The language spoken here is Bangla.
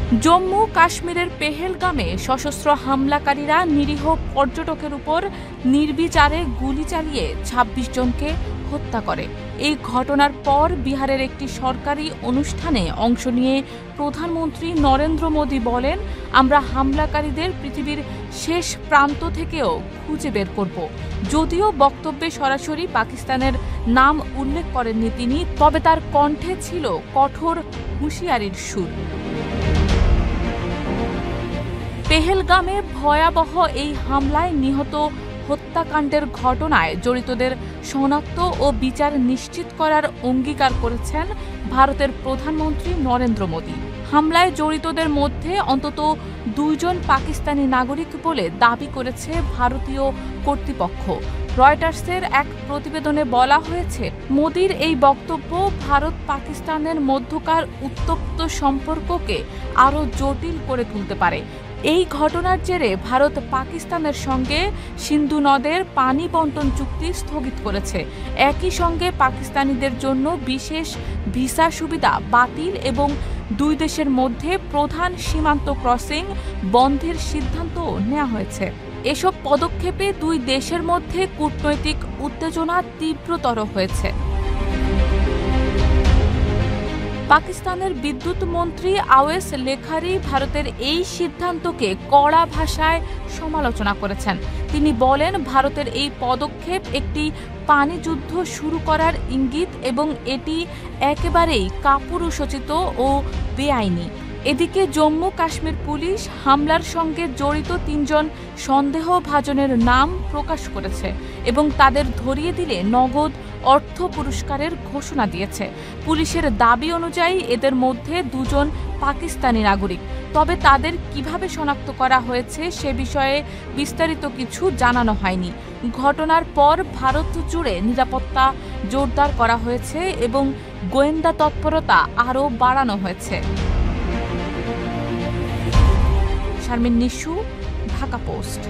জম্মু কাশ্মীরের পেহেলগামে সশস্ত্র হামলাকারীরা নিরীহ পর্যটকের উপর নির্বিচারে গুলি চালিয়ে ২৬ জনকে হত্যা করে। এই ঘটনার পর বিহারের একটি সরকারি অনুষ্ঠানে অংশ নিয়ে প্রধানমন্ত্রী নরেন্দ্র মোদী বলেন, আমরা হামলাকারীদের পৃথিবীর শেষ প্রান্ত থেকেও খুঁজে বের করব। যদিও বক্তব্যে সরাসরি পাকিস্তানের নাম উল্লেখ করেননি তিনি, তবে তার কণ্ঠে ছিল কঠোর হুঁশিয়ারির সুর। পেহেলগামে ভয়াবহ এই হামলায় নিহত হত্যাকাণ্ডের ঘটনায় জড়িতদের শনাক্ত ও বিচার নিশ্চিত করার অঙ্গীকার করেছেন ভারতের প্রধানমন্ত্রী নরেন্দ্র মোদী। হামলায় জড়িতদের মধ্যে অন্তত ২ জন পাকিস্তানি নাগরিক বলে দাবি করেছে ভারতীয় কর্তৃপক্ষ। রয়টার্সের এক প্রতিবেদনে বলা হয়েছে, মোদীর এই বক্তব্য ভারত পাকিস্তানের মধ্যকার উত্তপ্ত সম্পর্ককে আরও জটিল করে তুলতে পারে। এই ঘটনার জেরে ভারত পাকিস্তানের সঙ্গে সিন্ধু নদের পানি বণ্টন চুক্তি স্থগিত করেছে। একই সঙ্গে পাকিস্তানিদের জন্য বিশেষ ভিসা সুবিধা বাতিল এবং দুই দেশের মধ্যে প্রধান সীমান্ত ক্রসিং বন্ধের সিদ্ধান্ত নেওয়া হয়েছে। এসব পদক্ষেপে দুই দেশের মধ্যে কূটনৈতিক উত্তেজনা তীব্রতর হয়েছে। পাকিস্তানের বিদ্যুৎ মন্ত্রী আওয়েস লেখারি ভারতের এই সিদ্ধান্তকে কড়া ভাষায় সমালোচনা করেছেন। তিনি বলেন, ভারতের এই পদক্ষেপ একটি পানি যুদ্ধ শুরু করার ইঙ্গিত এবং এটি একেবারেই কাপুরুষোচিত ও বেআইনি। এদিকে জম্মু কাশ্মীর পুলিশ হামলার সঙ্গে জড়িত ৩ জন সন্দেহভাজনের নাম প্রকাশ করেছে এবং তাদের ধরিয়ে দিলে নগদ অর্থ পুরস্কারের ঘোষণা দিয়েছে। পুলিশের দাবি অনুযায়ী এদের মধ্যে ২ জন পাকিস্তানি নাগরিক। তবে তাদের কিভাবে শনাক্ত করা হয়েছে সে বিষয়ে বিস্তারিত কিছু জানানো হয়নি। ঘটনার পর ভারত জুড়ে নিরাপত্তা জোরদার করা হয়েছে এবং গোয়েন্দা তৎপরতা আরও বাড়ানো হয়েছে। শারমিন নিশু, ঢাকা পোস্ট।